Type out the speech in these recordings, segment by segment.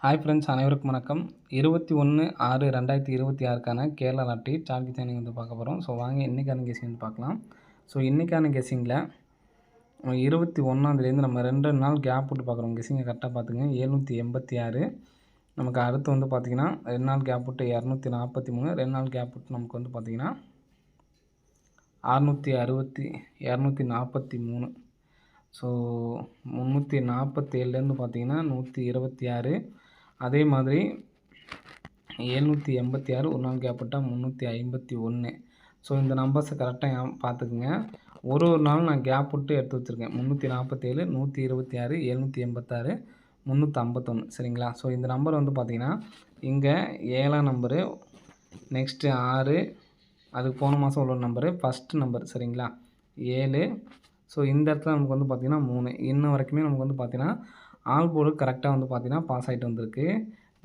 Hi friends, அனைவருக்கும் வணக்கம். 21/6/2026க்கான Kerala lottery charge Theni வந்து பார்க்க போகிறோம். ஸோ வாங்க இன்றைக்கான கெஸிங் வந்து பார்க்கலாம். ஸோ இன்றைக்கான கெஸிங்கில் 21ஆந்தேதிலேருந்து நம்ம 2 நாள் கேப் விட்டு பார்க்குறோம். கெஸிங்கை கரெக்டாக பார்த்துங்க. 786. நமக்கு அடுத்து வந்து பார்த்திங்கன்னா 2 நாள் கேப் விட்டு 243, 2 நாள் கேப் விட்டு நமக்கு வந்து பார்த்திங்கன்னா 243. ஸோ 347லேருந்து பார்த்திங்கன்னா 126. அதே மாதிரி 786 ஒரு நாள் கேப் விட்டால் 351. ஸோ இந்த நம்பர்ஸை கரெக்டாக பார்த்துக்குங்க. ஒரு நாளும் நான் கேப் விட்டு எடுத்து வச்சுருக்கேன். 347, 126, 786, 351. சரிங்களா? ஸோ இந்த நம்பர் வந்து பார்த்திங்கன்னா இங்கே 7ஆம் நம்பரு, நெக்ஸ்ட்டு 6, அதுக்கு போன மாதம் உள்ள நம்பரு, ஃபஸ்ட்டு நம்பர். சரிங்களா? 7. ஸோ இந்த இடத்துல நமக்கு வந்து பார்த்திங்கன்னா 3. இன்ன வரைக்குமே நமக்கு வந்து பார்த்திங்கன்னா ஆல் போர்டு கரெக்டாக வந்து பார்த்திங்கன்னா பாஸ் ஆகிட்டு வந்திருக்கு.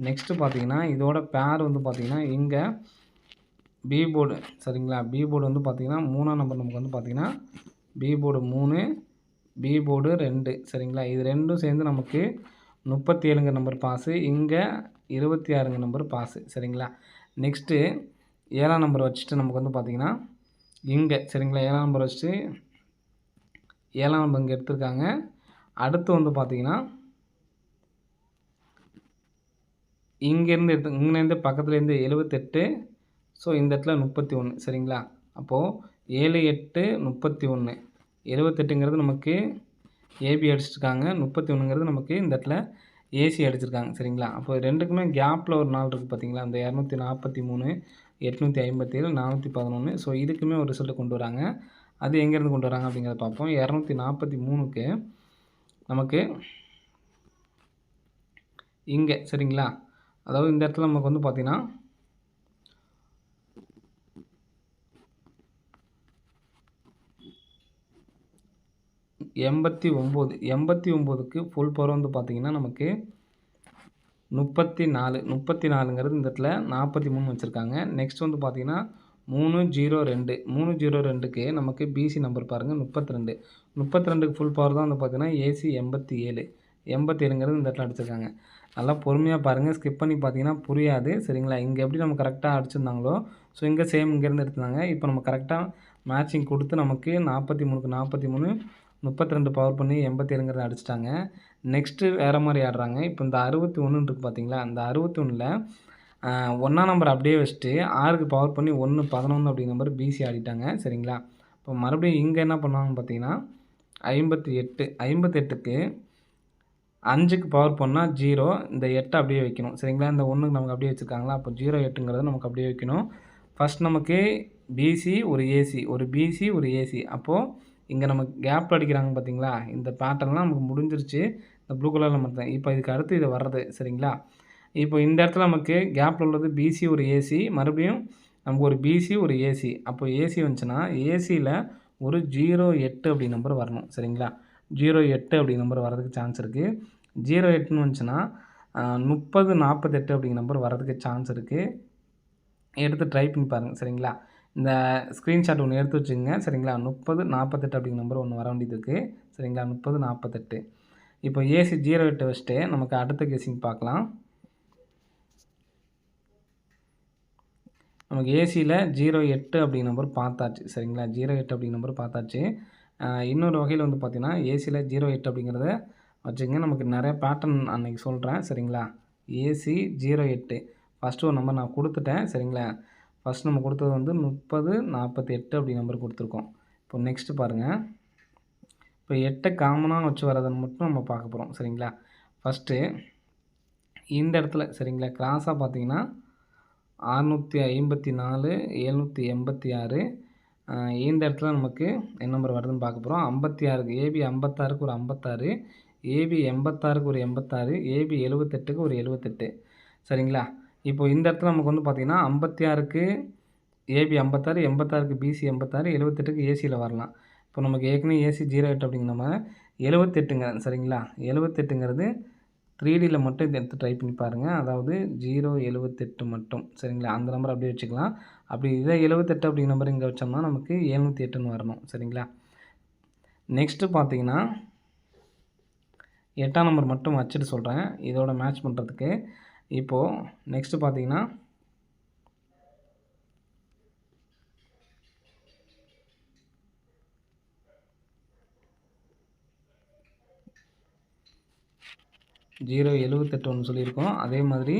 நெக்ஸ்ட்டு பார்த்திங்கன்னா இதோட பேர் வந்து பார்த்திங்கன்னா இங்கே பி போர்டு. சரிங்களா? பி போர்டு வந்து பார்த்திங்கன்னா 3ஆம் நம்பர் நமக்கு வந்து பார்த்திங்கன்னா பி போர்டு 3, பி போர்டு 2. சரிங்களா? இது ரெண்டும் சேர்ந்து நமக்கு 37ங்க நம்பர் பாஸு, இங்கே 26ங்க நம்பர் பாஸு. சரிங்களா? நெக்ஸ்ட்டு 7ஆம் நம்பர் வச்சுட்டு நமக்கு வந்து பார்த்திங்கன்னா இங்கே, சரிங்களா, 7ஆம் நம்பர் வச்சுட்டு 7ஆம் நம்பர் இங்கே எடுத்திருக்காங்க. அடுத்து வந்து பார்த்திங்கன்னா இங்கேருந்து பக்கத்துலேருந்து 78. ஸோ இந்த இடத்துல 31. சரிங்களா? அப்போது 7, 8, 31. 78ங்கிறது நமக்கு ஏபி அடிச்சிருக்காங்க, 31ங்கிறது நமக்கு இந்த இடத்துல ஏசி அடிச்சிருக்காங்க. சரிங்களா? அப்போ ரெண்டுக்குமே கேப்பில் ஒரு நாள் இருக்குது பார்த்தீங்களா? அந்த 243, 857, 411. ஸோ இதுக்குமே ஒரு ரிசல்ட் கொண்டு வராங்க. அது எங்கேருந்து கொண்டு வராங்க அப்படிங்கிறத பார்ப்போம். 243க்கு நமக்கு இங்கே, சரிங்களா, அதாவது இந்த இடத்துல நமக்கு வந்து பார்த்திங்கன்னா 89. 89க்கு ஃபுல் பவர் வந்து பார்த்திங்கன்னா நமக்கு 34. 34ங்கிறது இந்த இடத்துல 43 வச்சுருக்காங்க. நெக்ஸ்ட் வந்து பார்த்திங்கன்னா 302. 302க்கு நமக்கு பிசி நம்பர் பாருங்கள் 32. 32க்கு ஃபுல் பவர் தான் வந்து பார்த்திங்கன்னா ஏசி 87. 87ங்கிறது இந்த இடத்துல அடிச்சிருக்காங்க. நல்லா பொறுமையாக பாருங்கள், ஸ்கிப் பண்ணி பார்த்தீங்கன்னா புரியாது. சரிங்களா? இங்கே எப்படி நம்ம கரெக்டாக அடிச்சிருந்தாங்களோ, ஸோ இங்கே சேம் இங்கேருந்து எடுத்துருந்தாங்க. இப்போ நம்ம கரெக்டாக மேட்சிங் கொடுத்து நமக்கு 43க்கு 43, 32 பவர் பண்ணி 87ங்கிறத அடிச்சிட்டாங்க. நெக்ஸ்ட்டு வேறு மாதிரி ஆடுறாங்க. இப்போ இந்த 61 இருக்குது பார்த்தீங்களா? அந்த 61ல் 1ஆம் நம்பர் அப்படியே வச்சுட்டு 6க்கு பவர் பண்ணி 1, 11 அப்படிங்கிற நம்பர் பிசி ஆடிட்டாங்க. சரிங்களா? இப்போ மறுபடியும் இங்கே என்ன பண்ணுவாங்கன்னு பார்த்தீங்கன்னா 58. 58க்கு 5க்கு பவர் பண்ணால் 0, இந்த 8 அப்படியே வைக்கணும். சரிங்களா? இந்த 1க்கு நமக்கு அப்படியே வச்சுருக்காங்களா? அப்போ 08ங்கிறத நமக்கு அப்படியே வைக்கணும். ஃபஸ்ட் நமக்கு பிசி, ஒரு ஏசி, ஒரு பிசி, ஒரு ஏசி. அப்போது இங்கே நமக்கு கேப் அடிக்கிறாங்க பார்த்தீங்களா? இந்த பேட்டர்ன்லாம் நமக்கு முடிஞ்சிருச்சு. இந்த ப்ளூ கலரில் மட்டும். இப்போ இதுக்கு அடுத்து இது வர்றது. சரிங்களா? இப்போ இந்த இடத்துல நமக்கு கேப்பில் உள்ளது பிசி, ஒரு ஏசி, மறுபடியும் நமக்கு ஒரு பிசி, ஒரு ஏசி. அப்போ ஏசி வந்துச்சுன்னா ஏசியில் ஒரு 08 அப்படி நம்பர் வரணும். சரிங்களா? 08 அப்படி நம்பர் வரதுக்கு சான்ஸ் இருக்குது. 08ன்னு வந்துச்சுன்னா 30, 48 அப்படிங்கிற நம்பர் வரதுக்கு சான்ஸ் இருக்குது. எடுத்து ட்ரை பண்ணி பாருங்கள். சரிங்களா? இந்த ஸ்க்ரீன்ஷாட் ஒன்று எடுத்து வச்சுக்கோங்க. சரிங்களா? 30, 48 அப்படிங்கிற நம்பர் ஒன்று வர வேண்டியது இருக்குது. சரிங்களா? 30, 48. இப்போ ஏசி 08 வச்சுட்டு நமக்கு அடுத்த கெஸிங் பார்க்கலாம். நமக்கு ஏசியில் 08 அப்படிங்கிற நம்பர் பார்த்தாச்சு. சரிங்களா? 08 அப்படிங்கிற நம்பர் பார்த்தாச்சு. இன்னொரு வகையில் வந்து பார்த்திங்கன்னா ஏசியில் 08 அப்படிங்கிறத வச்சுக்கோங்க. நமக்கு நிறைய பேட்டர்ன் அன்றைக்கி சொல்கிறேன். சரிங்களா? ஏசி 08 ஃபஸ்ட்டு ஒரு நம்பர் நான் கொடுத்துட்டேன். சரிங்களா? ஃபஸ்ட் நம்ம கொடுத்தது வந்து 30, 48 அப்படி நம்பர் கொடுத்துருக்கோம். இப்போ நெக்ஸ்ட்டு பாருங்கள். இப்போ 8 காமனாக வச்சு வரதுன்னு மட்டும் நம்ம பார்க்க போகிறோம். சரிங்களா? ஃபஸ்ட்டு இந்த இடத்துல, சரிங்களா, கிராஸாக பார்த்தீங்கன்னா 654, 786. இந்த இடத்துல நமக்கு என்ன நம்பர் வருதுன்னு பார்க்க போகிறோம். 56க்கு ஏபி 56க்கு ஒரு 56, ஏபி 86க்கு ஒரு 86, ஏபி 78க்கு ஒரு 78. சரிங்களா? இப்போ இந்த இடத்துல நமக்கு வந்து பார்த்திங்கன்னா 56க்கு ஏபி 56, 86க்கு பிசி 86, 78க்கு ஏசியில் வரலாம். இப்போ நமக்கு ஏற்கனவே ஏசி 08 அப்படிங்கிற நம்ம 78ங்க. சரிங்களா? 78ங்கிறது 3Dயில் மட்டும் இதை எடுத்து ட்ரை பண்ணி பாருங்கள். அதாவது 078 மட்டும். சரிங்களா? அந்த நம்பர் அப்படியே வச்சுக்கலாம். அப்படி இதை 78 அப்படிங்கிற நம்பர் இங்கே வச்சோம்னா நமக்கு 708ன்னு வரணும். சரிங்களா? நெக்ஸ்ட்டு பார்த்தீங்கன்னா 8ஆம் நம்பர் மட்டும் வச்சுட்டு சொல்கிறேன் இதோட மேட்ச் பண்ணுறதுக்கு. இப்போது நெக்ஸ்ட்டு பார்த்தீங்கன்னா 078 ஒன்று சொல்லியிருக்கோம். அதே மாதிரி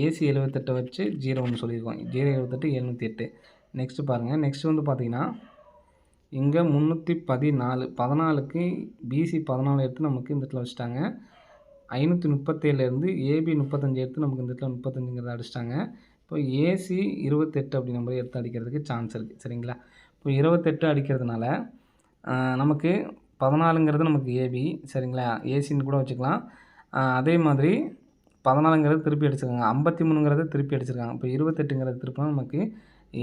ஏசி 78 வச்சு 0 ஒன்று சொல்லியிருக்கோம். 078 708. நெக்ஸ்ட்டு பாருங்கள். நெக்ஸ்ட் வந்து பார்த்தீங்கன்னா இங்கே 314 14க்கு பிசி 14 எடுத்து நமக்கு இந்த இடத்துல வச்சுட்டாங்க. 537லேருந்து ஏபி 35 எடுத்து நமக்கு இந்த இடத்துல 35ங்கிறத அடிச்சிட்டாங்க. இப்போ ஏசி 28 அப்படி நம்பர் எடுத்து அடிக்கிறதுக்கு சான்ஸ் இருக்குது. சரிங்களா? இப்போ 28 அடிக்கிறதுனால நமக்கு 14ங்கிறது நமக்கு ஏபி. சரிங்களா? ஏசின்னு கூட வச்சுக்கலாம். அதே மாதிரி 14ங்கிறது திருப்பி அடிச்சிருக்காங்க. 53ங்கிறத திருப்பி அடிச்சிருக்காங்க. இப்போ 28ங்கிறது திருப்பினா நமக்கு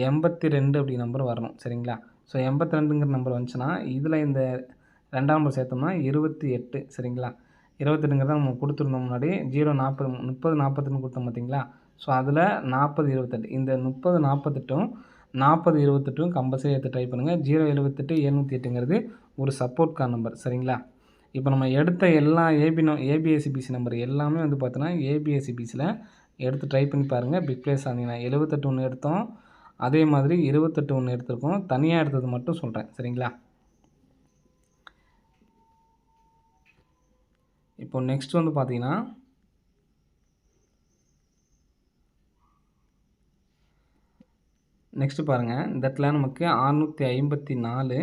82 அப்படி நம்பர் வரணும். சரிங்களா? ஸோ 82ங்கிற நம்பர் வந்துச்சுன்னா இதில் இந்த 2ஆம் நம்பர் சேர்த்தோம்னா 28. சரிங்களா? 28ங்கிறத நம்ம கொடுத்துருந்தோம் முன்னாடி 0 40 30 48ன்னு கொடுத்தோம் பார்த்தீங்களா? ஸோ அதில் 40 28 இந்த 30 48ம் 40 28ம் கம்பல்சரி எடுத்து ட்ரை பண்ணுங்கள். 078 708ங்கிறது ஒரு சப்போர்ட் கால் நம்பர். சரிங்களா? இப்போ நம்ம எடுத்த எல்லா ஏபிஎஸ்சிபிசி நம்பர் எல்லாமே வந்து பார்த்தோன்னா ஏபிஎஸ்சிபிசியில் எடுத்து ட்ரை பண்ணி பாருங்கள். பிக் ப்ளேஸ் ஆனீங்கன்னா 78 ஒன்று எடுத்தோம். அதே மாதிரி 28 ஒன்று எடுத்திருக்கோம். தனியாக எடுத்தது மட்டும் சொல்கிறேன். சரிங்களா? இப்போ நெக்ஸ்ட் வந்து பார்த்தீங்கன்னா நெக்ஸ்ட்டு பாருங்கள். இந்த இடத்துல நமக்கு 654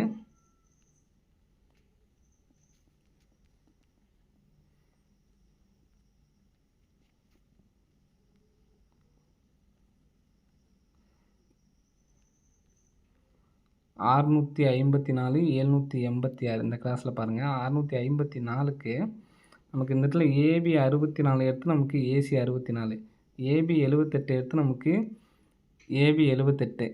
654 786 இந்த கிளாஸில் பாருங்கள். 654க்கு நமக்கு இந்த இடத்துல ஏபி 64 எடுத்து நமக்கு ஏசி 64, ஏபி 78 எடுத்து நமக்கு ஏபி 78,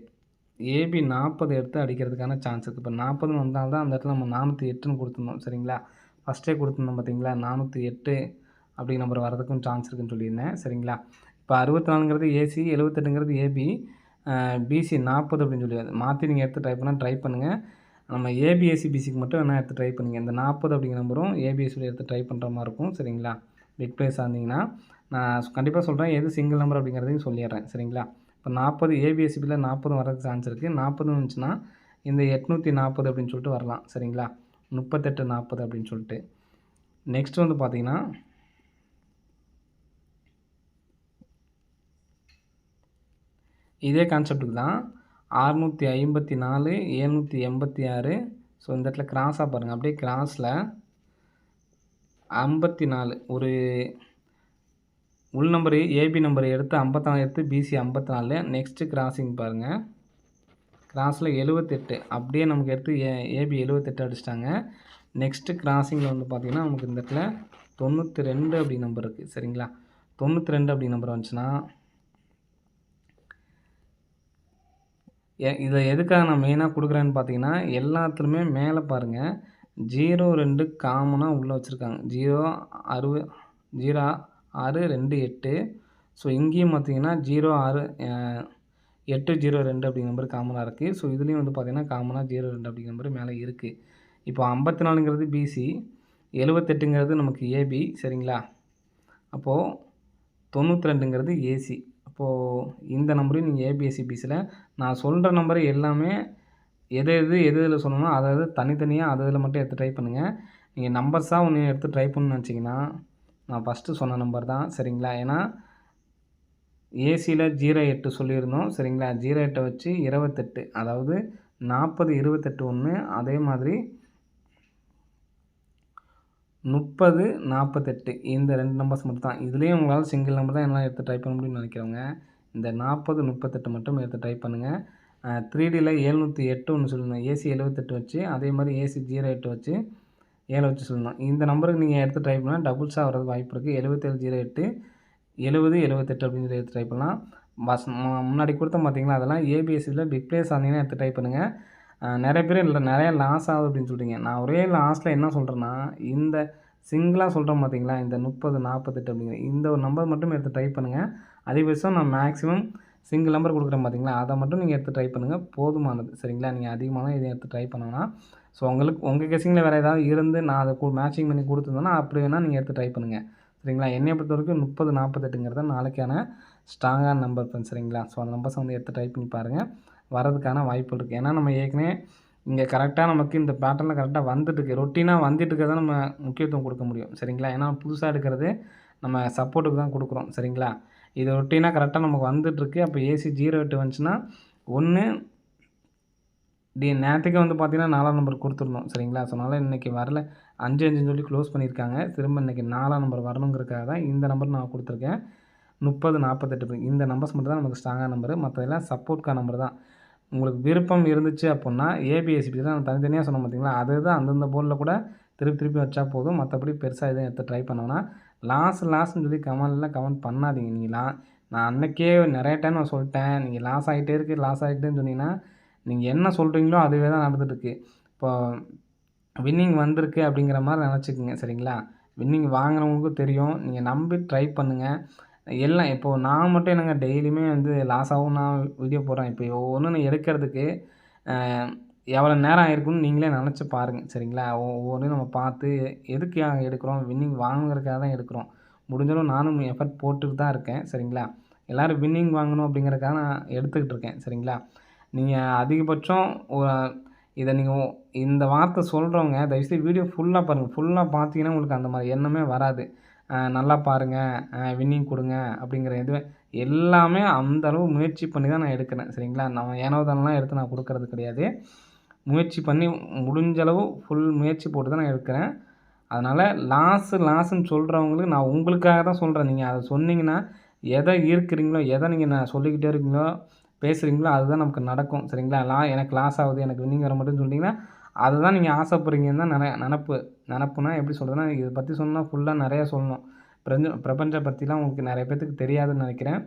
ஏபி 40 எடுத்து அடிக்கிறதுக்கான சான்ஸ் இருக்குது. இப்போ 40ன்னு வந்தால் தான் அந்த இடத்துல நம்ம 408ன்னு கொடுத்துருந்தோம். சரிங்களா? ஃபஸ்ட்டே கொடுத்துருந்தோம் பார்த்தீங்களா? 408 அப்படி நம்பர் வரதுக்கும் சான்ஸ் இருக்குதுன்னு சொல்லியிருந்தேன். சரிங்களா? இப்போ 64ங்கிறது ஏசி, 78ங்கிறது ஏபி, பிசி 40 அப்படின்னு சொல்லி மாற்றி நீங்கள் எடுத்து ட்ரை பண்ணால் ட்ரை பண்ணுங்கள். நம்ம ஏபிஎஸ்சி பிசிக்கு மட்டும் வேணால் எடுத்து ட்ரை பண்ணுங்கள். இந்த 40 அப்படிங்கிற நம்பரும் ஏபிஎஸ்சியில் எடுத்து ட்ரை பண்ணுற மாதிரி இருக்கும். சரிங்களா? பிக் ப்ளேஸ் ஆனீங்கன்னா நான் கண்டிப்பாக சொல்கிறேன் எது சிங்கிள் நம்பர் அப்படிங்கிறதையும் சொல்லிடுறேன். சரிங்களா? இப்போ 40 ஏபிஎஸ்சிபியில் 40 வரதுக்கு சான்ஸ் இருக்குது. 40 வந்துச்சுன்னா இந்த 840 அப்படின்னு சொல்லிட்டு வரலாம். சரிங்களா? 38 40 அப்படின்னு சொல்லிட்டு. நெக்ஸ்ட் வந்து பார்த்தீங்கன்னா இதே கான்செப்ட்டுக்கு தான் 654 786. ஸோ இந்த இடத்துல கிராஸாக பாருங்கள். அப்படியே கிராஸில் 54 ஒரு உள் நம்பரு ஏபி நம்பர் எடுத்து 54 எடுத்து பிசி 54. நெக்ஸ்ட்டு கிராஸிங் பாருங்கள். கிராஸில் 78 அப்படியே நமக்கு எடுத்து ஏபி 78 அடிச்சிட்டாங்க. நெக்ஸ்ட்டு கிராஸிங்கில் வந்து பார்த்திங்கன்னா நமக்கு இந்த இடத்துல 92 அப்படி நம்பர் இருக்குது. சரிங்களா? 92 அப்படி நம்பர் வந்துச்சுன்னா இதில் எதுக்காக நான் மெயினாக கொடுக்குறேன்னு பார்த்தீங்கன்னா எல்லாத்துலேயுமே மேலே பாருங்கள் 02 காமனாக உள்ளே வச்சுருக்காங்க. 0628. ஸோ இங்கேயும் பார்த்தீங்கன்னா 802 அப்படிங்கிற நம்பர் காமனாக இருக்குது. ஸோ இதுலேயும் வந்து பார்த்திங்கன்னா காமனாக 02 அப்படிங்கிற நம்பர் மேலே இருக்குது. இப்போ 54ங்கிறது பிசி, 78ங்கிறது நமக்கு ஏபி. சரிங்களா? அப்போது 92ங்கிறது ஏசி. அப்போது இந்த நம்பரையும் நீங்கள் ஏபிஎஸ்சி பிசியில் நான் சொல்கிற நம்பர் எல்லாமே எது எதில் சொல்லணுமோ அதாவது தனித்தனியாக அதில் மட்டும் எடுத்து ட்ரை பண்ணுங்கள். நீங்கள் நம்பர்ஸாக ஒன்று எடுத்து ட்ரை பண்ணணும்னு நினச்சிங்கன்னா நான் ஃபஸ்ட்டு சொன்ன நம்பர் தான். சரிங்களா? ஏன்னா ஏசியில் 08 சொல்லியிருந்தோம். சரிங்களா? 08 வச்சு 28 அதாவது 40 28 ஒன்று. அதே மாதிரி 30 48 இந்த 2 நம்பர்ஸ் மட்டும் தான். இதுலேயும் உங்களால் சிங்கிள் நம்பர் தான் எல்லாம் எடுத்து ட்ரை பண்ண முடியும்னு நினைக்கிறவங்க இந்த 40 38 மட்டும் எடுத்து ட்ரை பண்ணுங்கள். 3Dயில் 708 ஒன்று சொல்லியிருந்தோம். ஏசி 78 வச்சு அதே மாதிரி ஏசி 08 வச்சு 7 வச்சு சொல்லணும். இந்த நம்பருக்கு நீங்கள் எடுத்து ட்ரை பண்ணால் டபுள்ஸாக வரது வாய்ப்பு இருக்குது. 77 08 70 78 அப்படின்னு சொல்லி எடுத்து ட்ரை பண்ணலாம். முன்னாடி கொடுத்தோம் பார்த்தீங்களா? அதெல்லாம் ஏபிஎஸ்சியில் பிக் ப்ளேஸ் ஆனீங்கன்னா எடுத்து ட்ரை பண்ணுங்கள். நிறைய பேர் இல்லை நிறையா லாஸ் ஆகுது அப்படின்னு சொல்கிறீங்க. நான் ஒரே லாஸ்ட்டில் என்ன சொல்கிறேன்னா இந்த சிங்கிளாக சொல்கிறேன் பார்த்தீங்களா? இந்த 30 48 அப்படிங்கிற இந்த ஒரு நம்பர் மட்டும் எடுத்து ட்ரை பண்ணுங்கள். அதிகபட்சம் நான் மேக்ஸிமம் சிங்கிள் நம்பர் கொடுக்குறேன் பார்த்தீங்களா? அதை மட்டும் நீங்கள் எடுத்து ட்ரை பண்ணுங்கள். போதுமானது. சரிங்களா? நீங்கள் அதிகமாக எதுவும் எடுத்து ட்ரை பண்ண வேணாம். ஸோ உங்கள் கெஸ்ஸிங்கில் வேறு ஏதாவது இருந்து நான் அதை மேட்சிங் பண்ணி கொடுத்துருந்தேன்னா அப்படி வேணால் நீங்கள் எடுத்து ட்ரை பண்ணுங்கள். சரிங்களா? என்னைய பொறுத்தவரைக்கும் 30, 48ங்கிறது நாளைக்கான ஸ்ட்ராங்கான நம்பர் ஃப்ரெண்ட்ஸ். சரிங்களா? ஸோ அந்த நம்பர்ஸை வந்து எடுத்து ட்ரை பண்ணி பாருங்கள். வரதுக்கான வாய்ப்புகள் இருக்குது. ஏன்னா நம்ம ஏற்கனவே இங்கே கரெக்டாக நமக்கு இந்த பேட்டர்னில் கரெக்டாக வந்துட்டுருக்கு. ரொட்டீனாக வந்துட்டு இருக்கிறத நம்ம முக்கியத்துவம் கொடுக்க முடியும். சரிங்களா? ஏன்னா புதுசாக எடுக்கிறது நம்ம சப்போர்ட்டுக்கு தான் கொடுக்குறோம். சரிங்களா? இது ரொட்டீனாக கரெக்டாக நமக்கு வந்துட்டுருக்கு. அப்போ ஏசி 08 வந்துச்சுன்னா ஒன்று நேற்றுக்கு வந்து பார்த்தீங்கன்னா 4ஆம் நம்பர் கொடுத்துருந்தோம். சரிங்களா? ஸோ அதனால் இன்றைக்கி வரல 5, 5ன்னு சொல்லி க்ளோஸ் பண்ணியிருக்காங்க. திரும்ப இன்றைக்கி 4ஆம் நம்பர் வரணுங்கிறதுக்காக தான் இந்த நம்பர் நான் கொடுத்துருக்கேன். 30, 48 இந்த நம்பர்ஸ் மட்டும் தான் நமக்கு ஸ்ட்ராங்கான நம்பரு. மற்றதெல்லாம் சப்போர்ட்கான நம்பர் தான். உங்களுக்கு விருப்பம் இருந்துச்சு அப்புடின்னா ஏபிஎஸ்பி தான் நான் தனித்தனியாக சொன்னேன் பார்த்தீங்களா? அதுதான் அந்தந்த போர்டில் கூட திருப்பி வச்சா போதும். மற்றபடி பெருசாக எதுவும் எடுத்து ட்ரை பண்ணோன்னா லாஸ்ன்னு சொல்லி கமெண்ட் பண்ணாதீங்க. நான் அன்றைக்கே நிறைய டைம் நான் சொல்லிட்டேன். நீங்கள் லாஸ் ஆகிட்டேன்னு சொன்னீங்கன்னா நீங்கள் என்ன சொல்கிறீங்களோ அதுவே தான் நடந்துகிட்ருக்கு. இப்போ வின்னிங் வந்திருக்கு அப்படிங்கிற மாதிரி நினச்சிக்கோங்க. சரிங்களா? வின்னிங் வாங்குறவங்களுக்கும் தெரியும். நீங்கள் நம்பி ட்ரை பண்ணுங்கள். எல்லாம் இப்போது நான் மட்டும் என்னங்க டெய்லியுமே வந்து லாஸாகவும் நான் வீடியோ போடுறேன். இப்போ ஒவ்வொன்றும் நான் எடுக்கிறதுக்கு எவ்வளோ நேரம் ஆயிருக்குன்னு நீங்களே நினச்சி பாருங்கள். சரிங்களா? ஒவ்வொன்றையும் நம்ம பார்த்து எதுக்கு எடுக்கிறோம்? வின்னிங் வாங்குறதுக்காக தான் எடுக்கிறோம். முடிஞ்சளவு நானும் எஃபர்ட் போட்டுட்டு தான் இருக்கேன். சரிங்களா? எல்லோரும் வின்னிங் வாங்கணும் அப்படிங்கிறதுக்காக நான் எடுத்துக்கிட்டு இருக்கேன். சரிங்களா? நீங்கள் அதிகபட்சம் இதை நீங்கள் இந்த வார்த்தை சொல்கிறவங்க தயவுசெய்து வீடியோ ஃபுல்லாக பாருங்கள். ஃபுல்லாக பார்த்தீங்கன்னா உங்களுக்கு அந்த மாதிரி எண்ணமே வராது. நல்லா பாருங்கள், வின்னிங் கொடுங்க அப்படிங்கிற எல்லாமே அந்த அளவு முயற்சி பண்ணி தான் நான் எடுக்கிறேன். சரிங்களா? நான் ஏனோதானோலாம் எடுத்து நான் கொடுக்கறது கிடையாது. முயற்சி பண்ணி முடிஞ்சளவு ஃபுல் முயற்சி போட்டு தான் நான் எடுக்கிறேன். அதனால் லாஸுன்னு சொல்கிறவங்களுக்கு நான் உங்களுக்காக தான் சொல்கிறேன். நீங்கள் அதை சொன்னீங்கன்னா எதை ஈர்க்கிறீங்களோ, எதை நீங்கள் சொல்லிக்கிட்டே இருக்கீங்களோ, பேசுகிறீங்களோ அதுதான் நமக்கு நடக்கும். சரிங்களா? எனக்கு லாஸ் ஆகுது, எனக்கு வின்னிங் வர மாட்டேன்னு சொன்னீங்கன்னா அதுதான் நீங்கள் ஆசைப்படுறீங்கன்னு தான் நினப்புனா எப்படி சொல்கிறதுன்னா, இதை பற்றி சொன்னால் ஃபுல்லாக நிறையா சொல்லணும். பிரபஞ்சம் பற்றிலாம் உங்களுக்கு நிறைய பேத்துக்கு தெரியாதுன்னு நினைக்கிறேன்.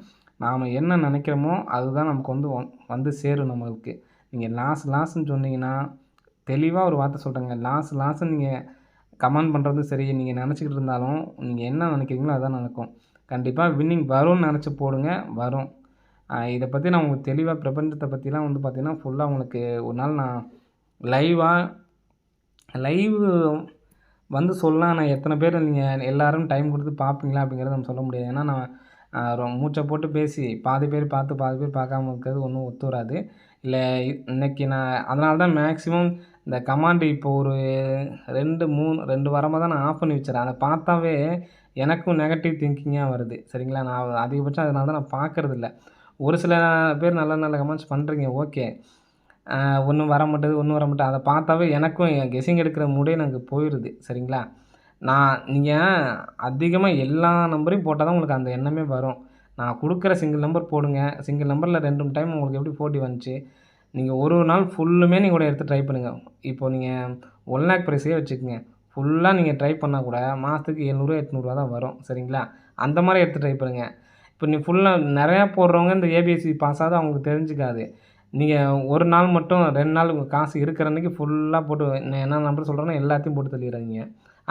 நாம் என்ன நினைக்கிறோமோ அதுதான் நமக்கு வந்து சேரும் நம்மளுக்கு. நீங்கள் லாஸ்ன்னு சொன்னீங்கன்னா தெளிவாக ஒரு வார்த்தை சொல்கிறேங்க. லாஸ்ன்னு நீங்கள் கமெண்ட் பண்ணுறது சரி, நீங்கள் நினச்சிக்கிட்டு இருந்தாலும் நீங்கள் என்ன நினைக்கிறீங்களோ அதுதான் நடக்கும். கண்டிப்பாக வின்னிங் வரும்னு நினச்சி போடுங்க, வரும். இதை பற்றி நான் உங்களுக்கு தெளிவாக பிரபஞ்சத்தை பற்றிலாம் வந்து பார்த்திங்கன்னா ஃபுல்லாக உங்களுக்கு ஒரு நாள் நான் லைவ் வந்து சொல்லலாம். ஆனால் எத்தனை பேர் நீங்கள் எல்லோரும் டைம் கொடுத்து பார்ப்பீங்களா அப்படிங்கிறத நம்ம சொல்ல முடியாது. ஏன்னா நான் மூச்சை போட்டு பேசி பாதி பேர் பார்த்து பாதி பேர் பார்க்காம இருக்கிறது ஒன்றும் ஒத்து வராது. இல்லை இன்றைக்கி நான் அதனால தான் மேக்ஸிமம் இந்த கமாண்ட் இப்போ ஒரு 2 வாரமாக தான் நான் ஆஃப் பண்ணி வச்சுறேன். அதை பார்த்தாவே எனக்கும் நெகட்டிவ் திங்கிங்காக வருது. சரிங்களா? நான் அதிகபட்சம் அதனால தான் நான் பார்க்குறதில்ல. ஒரு சில பேர் நல்ல கமெண்ட்ஸ் பண்ணுறீங்க, ஓகே. ஒன்றும் வர மாட்டுது. அதை பார்த்தாவே எனக்கும் கெஸ்ஸிங் எடுக்கிற மூடே எனக்கு போயிடுது. சரிங்களா? நீங்கள் அதிகமாக எல்லா நம்பரையும் போட்டால் தான் உங்களுக்கு அந்த எண்ணமே வரும். நான் கொடுக்குற சிங்கிள் நம்பர் போடுங்க. சிங்கிள் நம்பரில் 2 டைம் உங்களுக்கு எப்படி போட்டி வந்துச்சு. நீங்கள் ஒரு நாள் ஃபுல்லுமே நீங்கள் கூட எடுத்து ட்ரை பண்ணுங்கள். இப்போது நீங்கள் 1 லேக் ப்ரைஸே வச்சுக்கோங்க. ஃபுல்லாக நீங்கள் ட்ரை பண்ணால் கூட மாதத்துக்கு 700, 800 தான் வரும். சரிங்களா? அந்த மாதிரி எடுத்து ட்ரை பண்ணுங்கள். இப்போ நீ ஃபுல்லாக நிறையா போடுறவங்க இந்த ஏபிஎஸ்சி பாஸ் ஆகுது அவங்களுக்கு தெரிஞ்சுக்காது. நீங்கள் ஒரு நாள் மட்டும் 2 நாள் உங்கள் காசு இருக்கிற அன்றைக்கி ஃபுல்லாக போட்டு நான் என்ன நம்பர் சொல்கிறேன்னா எல்லாத்தையும் போட்டு தள்ளிடுறீங்க.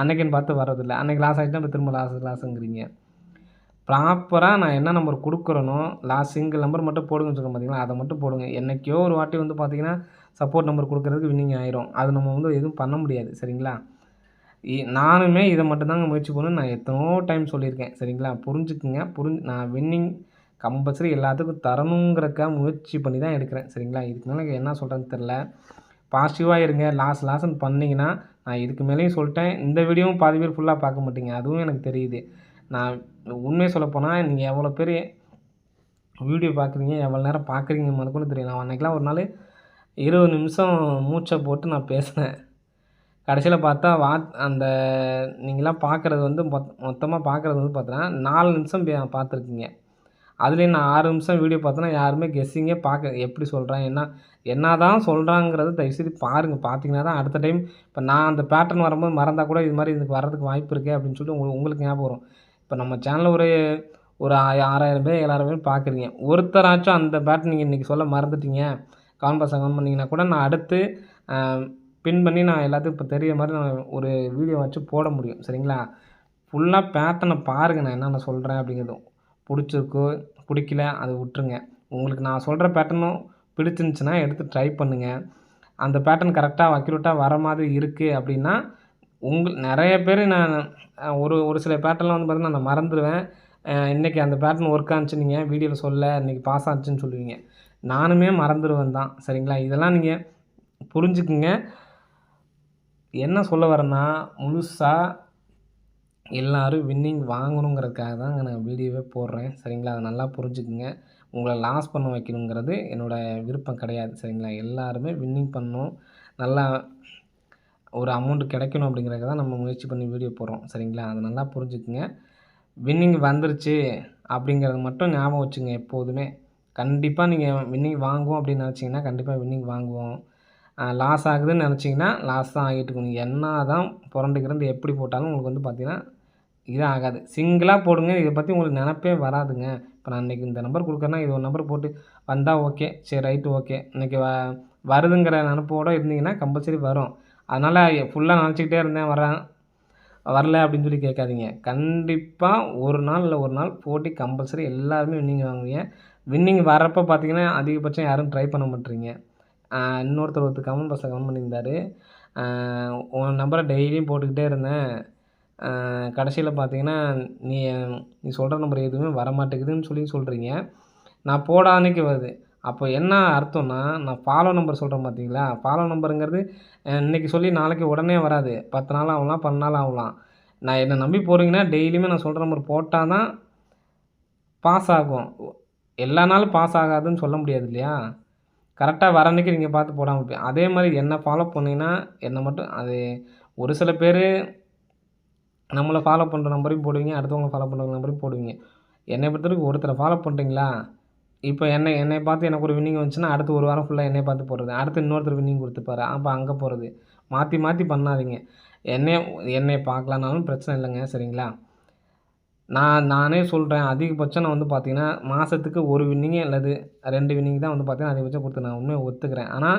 அன்றைக்கின்னு பார்த்து வரதில்ல. அன்றைக்கி லாஸ் ஆகிட்டுனா இப்போ திரும்ப லாஸுங்கிறீங்க. ப்ராப்பராக நான் என்ன நம்பர் கொடுக்குறேனோ சிங்கிள் நம்பர் மட்டும் போடுங்கன்னு சொல்கிறேன் பார்த்தீங்களா, அதை மட்டும் போடுங்க. என்றைக்கோ ஒரு வாட்டி வந்து பார்த்தீங்கன்னா சப்போர்ட் நம்பர் கொடுக்குறதுக்கு வின்னிங் ஆயிரும். அது நம்ம வந்து எதுவும் பண்ண முடியாது. சரிங்களா? நானுமே இதை மட்டும் தாங்க முயற்சி பண்ணணும்னு நான் எத்தனோ டைம் சொல்லியிருக்கேன். சரிங்களா? புரிஞ்சுக்குங்க. நான் வின்னிங் கம்பல்சரி எல்லாத்துக்கும் தரணுங்கிறக்காக முயற்சி பண்ணி தான் எடுக்கிறேன். சரிங்களா? இதுக்கு மேலே எனக்கு என்ன சொல்கிறேன்னு தெரில. பாசிட்டிவாக இருங்க. லாஸ்ன்னு பண்ணிங்கன்னா நான் இதுக்கு மேலேயும் சொல்லிட்டேன். இந்த வீடியோவும் பாதி பேர் ஃபுல்லாக பார்க்க மாட்டீங்க. அதுவும் எனக்கு தெரியுது. நான் உண்மையை சொல்லப்போனால் நீங்கள் எவ்வளோ பேர் வீடியோ பார்க்குறீங்க, எவ்வளோ நேரம் பார்க்குறீங்கன்னு முதற்கொண்டு தெரியும். நான் அன்றைக்கெலாம் ஒரு நாள் 20 நிமிஷம் மூச்சை போட்டு நான் பேசினேன். கடைசியில் பார்த்தா அந்த நீங்களாம் பார்க்குறது வந்து மொத்தமாக பார்க்குறது வந்து பார்த்தீங்கன்னா 4 நிமிஷம் பார்த்துருக்கீங்க. அதுலேயும் நான் 6 நிமிஷம் வீடியோ பார்த்தோன்னா யாருமே கெஸ்ஸிங்கே எப்படி சொல்கிறேன், என்ன தான் சொல்கிறாங்கிறத தயவுசெய்து பாருங்கள். பார்த்தீங்கன்னா தான் அடுத்த டைம் இப்போ நான் அந்த பேட்டர்ன் வரும்போது மறந்தால் கூட இது மாதிரி இதுக்கு வர்றதுக்கு வாய்ப்பு இருக்கே அப்படின்னு சொல்லிட்டு உங்களுக்கு ஞாபகம் வரும். இப்போ நம்ம சேனலில் ஒரு 6000 பேர் 7000 பேர் பார்க்குறீங்க. ஒருத்தராச்சும் அந்த பேட்டர்ன் நீங்கள் இன்றைக்கி சொல்ல மறந்துட்டீங்க, கமெண்ட் பாக்ஸில் கமெண்ட் பண்ணிங்கன்னா கூட நான் அடுத்து பின் பண்ணி நான் எல்லாத்துக்கும் இப்போ தெரிகிற மாதிரி நான் ஒரு வீடியோ வச்சு போட முடியும். சரிங்களா? ஃபுல்லாக பேட்டர்னை பாருங்கள் நான் என்னென்ன சொல்கிறேன் அப்படிங்கிறதும். பிடிச்சிருக்கோ பிடிக்கல அதை விட்டுருங்க. உங்களுக்கு நான் சொல்கிற பேட்டர்னும் பிடிச்சிருந்துச்சின்னா எடுத்து ட்ரை பண்ணுங்கள். அந்த பேட்டர்ன் கரெக்டாக அக்யூரேட்டாக வர மாதிரி இருக்குது அப்படின்னா, நெறைய பேர் நான் ஒரு சில பேட்டர்ன்லாம் வந்து பார்த்தீங்கன்னா, நான் மறந்துருவேன். இன்னைக்கு அந்த பேட்டர்ன் ஒர்க் ஆனுச்சு நீங்க வீடியோல சொல்ல, இன்னைக்கு பாஸ் ஆச்சுன்னு சொல்லுவீங்க. நானுமே மறந்துருவேன் தான். சரிங்களா? இதெல்லாம் நீங்க புரிஞ்சுக்குங்க. என்ன சொல்ல வரேன்னா, முழுசா எல்லாரும் வின்னிங் வாங்கணுங்கிறதுக்காக தாங்க நான் வீடியோவே போடுறேன். சரிங்களா? அத நல்லா புரிஞ்சுக்குங்க. உங்கள லாஸ் பண்ண வைக்கணுங்கிறது என்னோட விருப்பம் கிடையாது. சரிங்களா? எல்லாருமே வின்னிங் பண்ணணும். நல்லா ஒரு அமௌண்ட் கிடைக்கணும் அப்படிங்கிறதுக்காக தான் நம்ம முயற்சி பண்ணி வீடியோ போடுறோம். சரிங்களா? அத நல்லா புரிஞ்சுக்குங்க. வின்னிங் வந்துருச்சு அப்படிங்கிறத மட்டும் ஞாபகம் வச்சுங்க எப்போதுமே. கண்டிப்பா நீங்க வின்னிங் வாங்குவோம் அப்படின்னு நெனச்சீங்கன்னா, கண்டிப்பா வின்னிங் வாங்குவோம். லாஸ் ஆகுதுன்னு நெனச்சீங்கன்னா, லாஸ் தான் ஆகிட்டு இருக்கும். நீங்க என்னாதான் புரண்டு கிரண்டு எப்படி போட்டாலும் உங்களுக்கு வந்து பார்த்தீங்கன்னா, இது ஆகாது. சிங்கிளா போடுங்க. இத பத்தி உங்களுக்கு நெனப்பே வராதுங்க. இப்ப நான் இன்னைக்கு இந்த நம்பர் குடுக்குறேன்னா, இது ஒரு நம்பர் போட்டு வந்தா ஓகே. சரி ரைட் ஓகே. இன்னைக்கு வருதுங்கிற நெனப்போட இருந்தீங்கன்னா, கம்பல்சரி வரும். அதனால ஃபுல்லா நெனச்சுக்கிட்டே இருந்தேன் வரல அப்படின்னு சொல்லி கேட்காதீங்க. கண்டிப்பா ஒரு நாள் இல்ல ஒரு நாள் போட்டி கம்பல்சரி எல்லாருமே வின்னிங் வாங்குவீங்க. வின்னிங் வரப்ப பார்த்தீங்கன்னா, அதிகபட்சம் யாரும் ட்ரை பண்ண மாட்றீங்க. ஒருத்தர் கமெண்ட் பாக்ஸ்ல கமெண்ட் பண்ணியிருந்தாரு. அ உன் நம்பர டெய்லியும் போட்டுக்கிட்டே இருந்தேன். கடைசியில பார்த்தீங்கன்னா, நீ நீ சொல்ற நம்பர் எதுவுமே வரமாட்டேங்குதுன்னு சொல்லி சொல்றீங்க. நான் போடாத அன்னைக்கு வருது. அப்போ என்ன அர்த்தம்னா, நான் ஃபாலோ நம்பர் சொல்றேன் பார்த்தீங்களா? ஃபாலோ நம்பருங்கிறது இன்னைக்கு சொல்லி நாளைக்கு உடனே வராது. 10 நாள் ஆகலாம், 12 நாள் ஆகலாம். நான் என்ன நம்பி போறீங்கன்னா, டெய்லியுமே நான் சொல்ற நம்பர் போட்டா தான் பாஸ் ஆகும். எல்லா நாளும் பாஸ் ஆகாதுன்னு சொல்ல முடியாது இல்லையா? கரெக்ட்டா வர அன்னைக்கு நீங்க பார்த்து போடாம இருப்பீங்க. அதே மாரி என்ன ஃபாலோ பண்ணீங்கன்னா, என்ன மட்டும் அது ஒரு சில பேரு நம்மள ஃபாலோ பண்ற நம்பரையும் போடுவீங்க, அடுத்தவங்கள ஃபாலோ பண்ற நம்பரையும் போடுவீங்க. என்னைய பொறுத்தவரைக்கும் ஒருத்தர ஃபாலோ பண்றீங்களா, இப்ப என்னைய பார்த்து எனக்கு ஒரு வின்னிங் வந்துச்சுன்னா, அடுத்து 1 வாரம் ஃபுல்லா என்னைய பார்த்து போடுறது. அடுத்து இன்னொருத்தர் வின்னிங் குடுத்துப்பாரு. அப்ப அங்க போறது. மாத்தி மாத்தி பண்ணாதீங்க. என்னைய என்னைய பார்க்கலனாலும் பிரச்சனை இல்லங்க. சரிங்களா? நானே சொல்றேன். அதிகபட்சம் நான் வந்து பார்த்தீங்கன்னா, மாசத்துக்கு 1 வின்னிங் அல்லது 2 வின்னிங் தான் வந்து பார்த்தீங்கன்னா, அதிகபட்சம் குடுத்தேன். நான் உண்மைய ஒத்துக்கிறேன். ஆனா,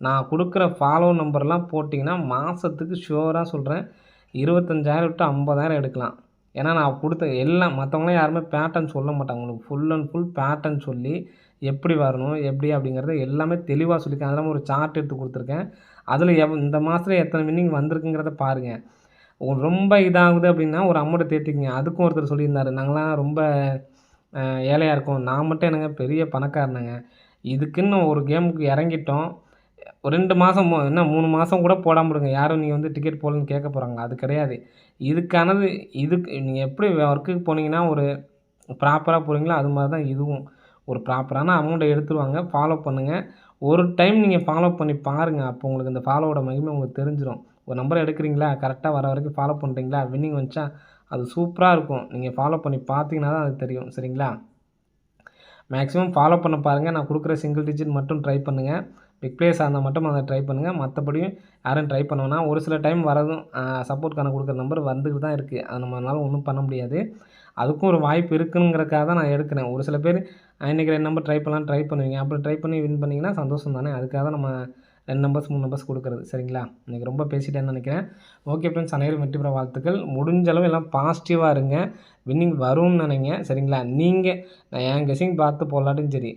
நான் குடுக்குற ஃபாலோ நம்பர்லாம் போட்டீங்கன்னா, மாசத்துக்கு ஷூரா சொல்றேன் 25,000 டூ 50,000 எடுக்கலாம். ஏன்னா, நான் குடுத்த எல்லாம் மத்தவங்கலாம் யாருமே பேட்டர்ன் சொல்ல மாட்டாங்க. உங்களுக்கு ஃபுல் அண்ட் ஃபுல் பேட்டர்ன் சொல்லி, எப்படி வரணும், எப்படி அப்படிங்கிறத எல்லாமே தெளிவா சொல்லியிருக்கேன். அதெல்லாம் ஒரு சார்ட் எடுத்து குடுத்துருக்கேன். அதில இந்த மாசத்துல எத்தன வின்னிங் வந்திருக்குங்கிறத பாருங்க. உங்களுக்கு ரொம்ப இதாகுது அப்படின்னா, ஒரு அமௌண்ட்ட தேத்திக்கங்க. அதுக்கும் ஒருத்தர் சொல்லியிருந்தாரு. நாங்கலாம் ரொம்ப அ ஏழையா இருக்கோம். நான் மட்டும் என்னங்க பெரிய பணக்காரனுங்க. இதுக்குன்னு ஒரு கேமுக்கு இறங்கிட்டோம். ஒரு 2 மாசம் என்ன 3 மாசம் கூட போடாம விடுங்க. யாரும் நீங்க வந்து டிக்கெட் போடலன்னு கேட்க போறாங்களா? அது கிடையாது. இதுக்கானது நீங்க எப்படி ஒர்க்குக்கு போனீங்கன்னா, ஒரு ப்ராப்பரா போறீங்களோ, அது மாரி தான் இதுவும். ஒரு ப்ராப்பரான அமௌண்ட்ட எடுத்துருவாங்க. ஃபாலோ பண்ணுங்க. ஒரு டைம் நீங்க ஃபாலோ பண்ணி பாருங்க. அப்போ உங்களுக்கு இந்த ஃபாலோவோட மகிமை உங்களுக்கு தெரிஞ்சிரும். ஒரு நம்பர் எடுக்கிறீங்களா, கரெக்ட்டா வர வரைக்கும் ஃபாலோ பண்றீங்களா, வின்னிங் வந்துச்சா, அது சூப்பரா இருக்கும். நீங்க ஃபாலோ பண்ணி பார்த்தீங்கன்னா தான் அது தெரியும். சரிங்களா? மேக்ஸிமம் ஃபாலோ பண்ண பாருங்க. நான் குடுக்குற சிங்கிள் டிஜிட் மட்டும் ட்ரை பண்ணுங்க. பிக் பிளேயர்ஸா இருந்தா மட்டும் அத ட்ரை பண்ணுங்க. மத்தபடி யாரும் ட்ரை பண்ண வேணாம். ஒரு சில டைம் வரதும் சப்போர்ட்கான குடுக்குற நம்பர் வந்துட்டு தான் இருக்கு. அத நம்மனால ஒண்ணும் பண்ண முடியாது. அதுக்கும் ஒரு வாய்ப்பு இருக்குங்கிறதுக்காக தான் நான் எடுக்கிறேன். ஒரு சில பேர் இன்னைக்கு 2 நம்பர் ட்ரை பண்ணலான்னு ட்ரை பண்ணுவீங்க. அப்படி ட்ரை பண்ணி வின் பண்ணீங்கன்னா சந்தோஷம் தானே! அதுக்காக தான் நம்ம 2 நம்பர்ஸ், 3 நம்பர்ஸ் குடுக்குறது. சரிங்களா? இன்னைக்கு ரொம்ப பேசிட்டேன்னு நெனைக்கிறேன். ஓகே ஃப்ரெண்ட்ஸ் அனைவரும் வெற்றி பெற வாழ்த்துக்கள். முடிஞ்ச அளவு எல்லாம் பாசிட்டிவா இருங்க. வின்னிங் வரும்னு நெனைங்க. சரிங்களா? நீங்க நான் என் கெஸ்ஸிங் பார்த்து போடலாட்டியும் சரி.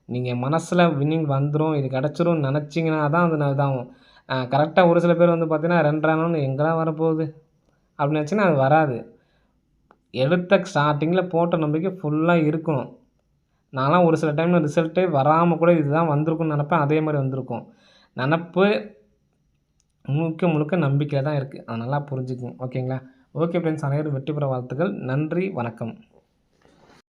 நீங்க மனசுல வின்னிங் வந்துரும், இது கெடைச்சிரும்னு நெனச்சீங்கன்னா தான் அது இதாகும். கரெக்ட்டா ஒரு சில பேர் வந்து பார்த்தீங்கன்னா 2 ஆனோனே எங்கடா வரப்போகுது? அப்படின்னு நெனச்சீங்கன்னா அது வராது. எடுத்த ஸ்டார்ட்டிங்கில போட்ட நம்பிக்கை ஃபுல்லா இருக்கணும். நான்லாம் ஒரு சில டைம்ல ரிசல்ட்டே வராம கூட இதுதான் வந்திருக்கும்னு நெனப்பேன். அதே மாரி வந்திருக்கும். நெனப்பு முழுக்க முழுக்க நம்பிக்கையில தான் இருக்கு. அத நல்லா புரிஞ்சுக்கங்க. ஓகேங்களா? ஓகே ஃப்ரெண்ட்ஸ் அனைவரும் வெற்றி பெற வாழ்த்துக்கள். நன்றி, வணக்கம்.